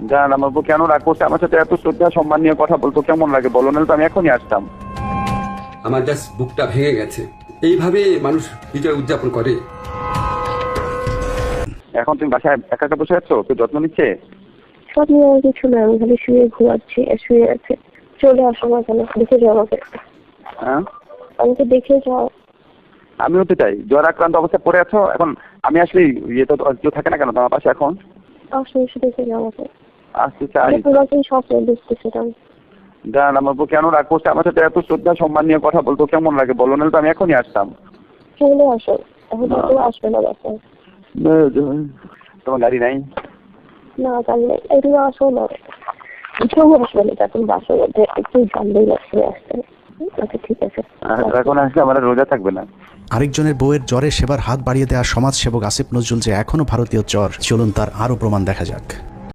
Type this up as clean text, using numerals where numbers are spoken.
জান আমার বউ কেন রাগ করছে আমার সাথে, এত শ্রদ্ধা সম্মান নিয়ে কথা বলতো কেমন লাগে বলো, না তো আমি এখনই আসতাম। আমার জাস্ট বুকটা ভেঙে গেছে। এইভাবে মানুষ বিজয় উদযাপন করে? এখন তুমি বাসায় একা একা বসে আছো, কেউ যত্ন নিচ্ছে? সব নিয়ে আর কিছু না, আমি খালি শুয়ে ঘুমাচ্ছি, শুয়ে আছে। চলে আসো না কেন, দেখে যাও আমাকে। হ্যাঁ আমাকে দেখে যাও। আমিও তো চাই, জ্বর আক্রান্ত অবস্থায় পড়ে আছো এখন। আমি আসলে ইয়ে তো কেউ থাকে না কেন তোমার পাশে এখন? আসো, এসে দেখে যাও আমাকে। আসতে চাই। আমি তোমাকেই স্বপ্নে দেখতেছিলাম। জান আমার বউ কেন রাগ করছে আমার সাথে, এত শ্রদ্ধা সম্মান নিয়ে কথা বলতো কেমন লাগে বলো, না তো আমি এখনই আসতাম। চলে আসো, এখন তো আসবে না বাসায়। তোমার গাড়ি নাই? না জানলে এগুলো আসো না, কেউ আসবে না এখন বাসার মধ্যে, একটু জানলেই আসবে আসতে। আচ্ছা ঠিক আছে, এখন আসলে আমার আর রোজা থাকবে না। আরেকজনের বউয়ের জ্বরে সেবার হাত বাড়িয়ে দেওয়া সমাজসেবক আসিফ নজরুল যে এখনো ভারতীয় জ্বর, চলুন তার আরও প্রমাণ দেখা যাক।